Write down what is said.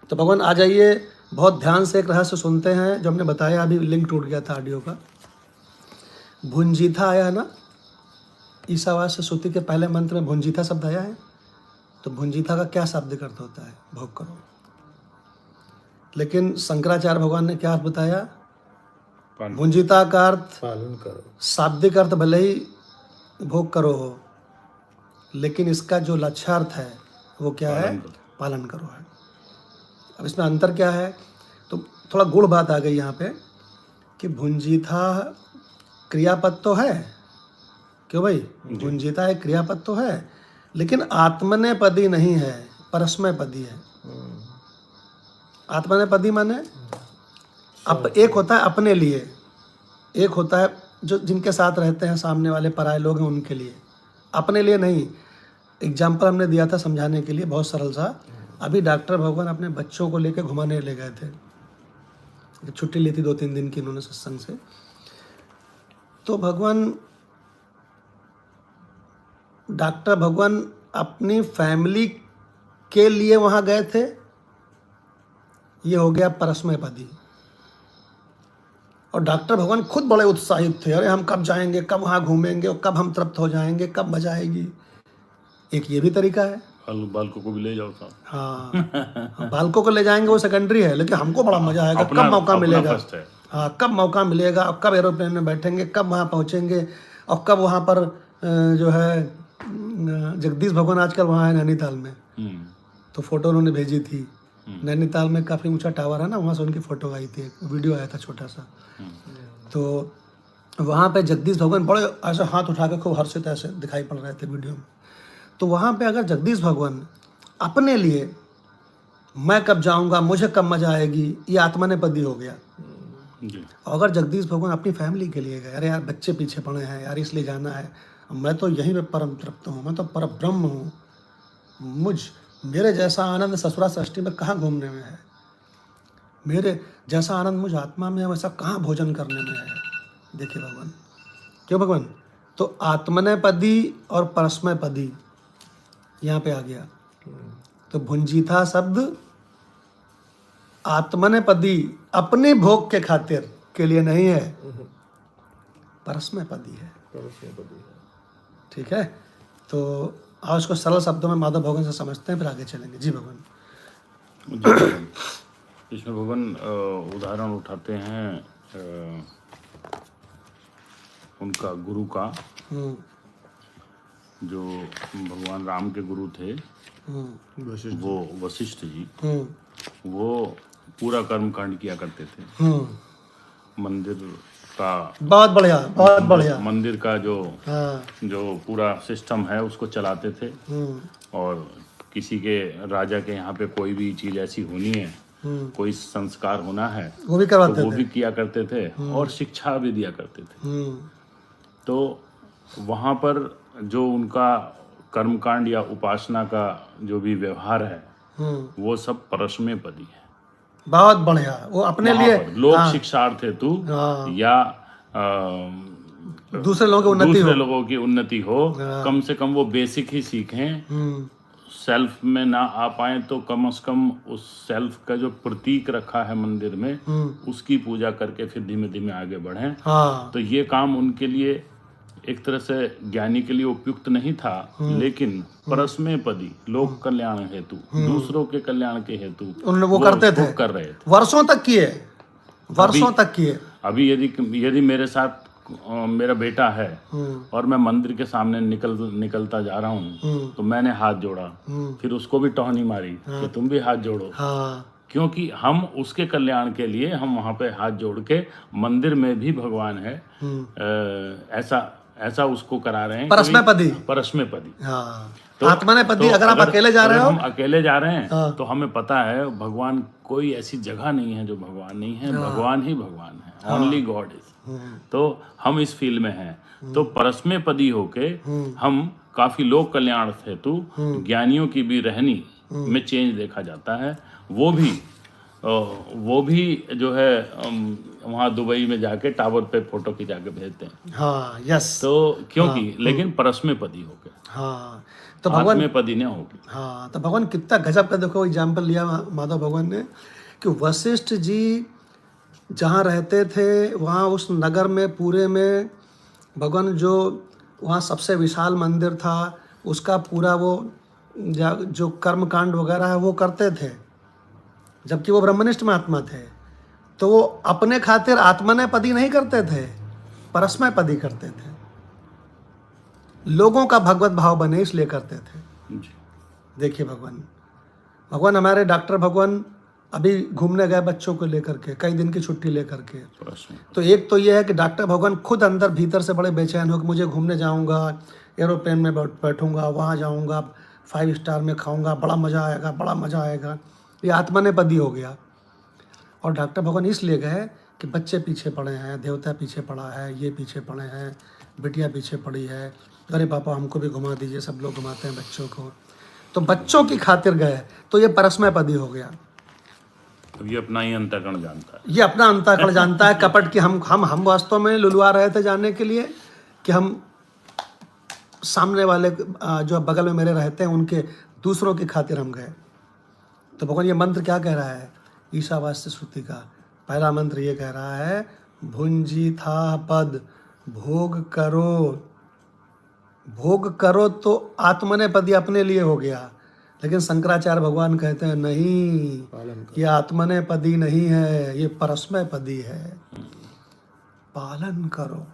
तो भगवान आ जाइए, बहुत ध्यान से एक रहस्य सुनते हैं जो हमने बताया, अभी लिंक टूट गया था ऑडियो का। भुंजीथा आया है ना, ईशावास्य श्रुति के पहले मंत्र में भुंजीथा शब्द आया है। तो भुंजीथा का क्या शाब्दिक अर्थ होता है? भोग करो। लेकिन शंकराचार्य भगवान ने क्या अर्थ बताया? भुंजीता का अर्थ पालन करो। शाब्दिक अर्थ भले ही भोग करो हो, लेकिन इसका जो लक्ष्यार्थ है वो क्या है? पालन करो है। अब इसमें अंतर क्या है? तो थोड़ा गूढ़ बात आ गई यहाँ पे कि भुंजीथा क्रियापद तो है, क्यों भाई? भुंजीता एक क्रियापद तो है, लेकिन आत्मनेपदी नहीं है, परस्मयपदी है। आत्मनेपदी माने एक होता है अपने लिए, एक होता है जो जिनके साथ रहते हैं, सामने वाले पराये लोग हैं उनके लिए, अपने लिए नहीं। एग्जाम्पल हमने दिया था समझाने के लिए, बहुत सरल सा। अभी डॉक्टर भगवान अपने बच्चों को लेकर घुमाने ले गए थे, छुट्टी ली थी 2-3 दिन की उन्होंने सत्संग से। तो भगवान, डॉक्टर भगवान अपनी फैमिली के लिए वहाँ गए थे, ये हो गया परस्मयपदी। और डॉक्टर भगवान खुद बड़े उत्साहित थे, अरे हम कब जाएंगे, कब वहाँ घूमेंगे, और कब हम तृप्त हो जाएंगे, कब मजा आएगी। एक ये भी तरीका है। बालकों को भी ले जाओ साहब। हाँ, बालकों को ले जाएंगे वो सेकेंडरी है, लेकिन हमको बड़ा मजा आएगा, कब मौका मिलेगा। हाँ, कब मौका मिलेगा, और कब एरोप्लेन में बैठेंगे, कब वहाँ पहुँचेंगे, और कब वहाँ पर जो है जगदीश भगवान आजकल वहाँ है नैनीताल में। तो फोटो उन्होंने भेजी थी। नैनीताल में काफ़ी ऊंचा टावर है ना, वहाँ से उनकी फ़ोटो आई थी, एक वीडियो आया था छोटा सा। तो वहाँ पे जगदीश भगवान बड़े ऐसे हाथ उठा के खूब हर्षित ऐसे दिखाई पड़ रहे थे वीडियो में। तो वहाँ पे अगर जगदीश भगवान अपने लिए, मैं कब जाऊँगा, मुझे कब मजा आएगी, ये आत्मनेपदी हो गया। और अगर जगदीश भगवान अपनी फैमिली के लिए गए, अरे यार बच्चे पीछे पड़े हैं यार, इसलिए जाना है, मैं तो यहीं पे परम तृप्त हूँ, मैं तो पर ब्रह्म हूँ, मेरे जैसा आनंद ससुरा सृष्टि में कहाँ घूमने में है, मेरे जैसा आनंद मुझ आत्मा में है, वैसा कहाँ भोजन करने में है। देखिए भगवान, क्यों भगवान? तो आत्मनेपदी और परस्मयपदी यहाँ पे आ गया। तो भुंजीथा शब्द आत्मनेपदी, अपने भोग के खातिर के लिए नहीं है, परस्मयपदी है। ठीक है, तो आज उसको सरल शब्दों में माधव भगवान से समझते हैं, फिर आगे चलेंगे। जी भगवान। इसमें भगवान उदाहरण उठाते हैं उनका गुरु का, जो भगवान राम के गुरु थे, वो वशिष्ठ जी। वो पूरा कर्म कांड किया करते थे। मंदिर का, बहुत बढ़िया, बहुत बढ़िया। मंदिर का जो पूरा सिस्टम है उसको चलाते थे। और किसी के राजा के यहाँ पे कोई भी चीज ऐसी होनी है, कोई संस्कार होना है, वो भी करवाते तो वो भी किया करते थे, और शिक्षा भी दिया करते थे। तो वहाँ पर जो उनका कर्मकांड या उपासना का जो भी व्यवहार है, वो सब परस्मयपदी है। बहुत बढ़िया। वो अपने लिए लोक शिक्षार्थ हेतु या दूसरे लोगों की उन्नति हो, कम से कम वो बेसिक ही सीखें। सेल्फ में ना आ पाए तो कम से कम उस सेल्फ का जो प्रतीक रखा है मंदिर में, उसकी पूजा करके फिर धीमे धीमे आगे बढ़ें। तो ये काम उनके लिए एक तरह से ज्ञानी के लिए उपयुक्त नहीं था, लेकिन परस्मयपदी, लोक कल्याण हेतु, दूसरों के कल्याण के हेतु वो करते थे, कर रहे थे। वर्षों तक किए। अभी यदि मेरे साथ मेरा बेटा है और मैं मंदिर के सामने निकलता जा रहा हूँ, तो मैंने हाथ जोड़ा, फिर उसको भी टहनी मारी कि तुम भी हाथ जोड़ो। क्योंकि हम उसके कल्याण के लिए हम वहाँ पे हाथ जोड़ के, मंदिर में भी भगवान है, ऐसा उसको करा रहे हैं। परस्मयपदी। तो आत्मनेपदी, अगर आप अकेले जा रहे हो, हम अकेले जा रहे हैं, तो हमें पता है भगवान कोई ऐसी जगह नहीं है जो भगवान नहीं है, भगवान ही भगवान है, ओनली गॉड इज। तो हम इस फील्ड में हैं, तो परस्मयपदी होके हम काफी लोक कल्याण हेतु ज्ञानियों की भी रहनी में चेंज देखा जाता है। वो भी वो भी जो है वहाँ दुबई में जाके टावर पे फोटो खिंचा के भेजते हैं। हाँ, यस। तो क्योंकि लेकिन परस्मय पदी हो गए, हाँ, तो भगवान, आत्मे पदी नहीं होगी। हाँ, तो भगवान कितना गजब का देखो एग्जाम्पल लिया माधव भगवान ने कि वशिष्ठ जी जहाँ रहते थे वहाँ उस नगर में पूरे में भगवान जो वहाँ सबसे विशाल मंदिर था उसका पूरा वो जो कर्म कांड वगैरह है वो करते थे, जबकि वो ब्रह्मनिष्ठ महात्मा थे। तो वो अपने खातिर आत्मने पदी नहीं करते थे, परस्मय पदी करते थे, लोगों का भगवत भाव बने इसलिए करते थे। जी। देखिए भगवान हमारे डॉक्टर भगवान अभी घूमने गए बच्चों को लेकर के, कई दिन की छुट्टी लेकर के। परस्मय। तो एक तो ये है कि डॉक्टर भगवान खुद अंदर भीतर से बड़े बेचैन हो कि मुझे घूमने जाऊंगा, एरोप्लेन में बैठूंगा, वहाँ जाऊंगा, 5 स्टार में खाऊंगा, बड़ा मज़ा आएगा, बड़ा मज़ा आएगा। ये आत्मने पदी हो गया। और डॉक्टर भगवान इसलिए गए कि बच्चे पीछे पड़े हैं, देवता पीछे पड़ा है, ये पीछे पड़े हैं, बिटिया पीछे पड़ी है, अरे पापा हमको भी घुमा दीजिए, सब लोग घुमाते हैं बच्चों को। तो बच्चों की खातिर गए, तो ये परस्मय पदी हो गया। अब ये अपना ही अंतःकरण जानता है, ये अपना अंतःकरण जानता है कपट कि हम वास्तव में लुलवा रहे थे जाने के लिए कि हम सामने वाले जो बगल में मेरे रहते हैं उनके दूसरों की खातिर हम गए। तो भगवान ये मंत्र क्या कह रहा है ईशावास्य श्रुति का? पहला मंत्र ये कह रहा है भुंजी था पद भोग करो। भोग करो तो आत्मने पदी अपने लिए हो गया, लेकिन शंकराचार्य भगवान कहते हैं नहीं, ये आत्मने पदी नहीं है, ये परस्मय पदी है। पालन करो।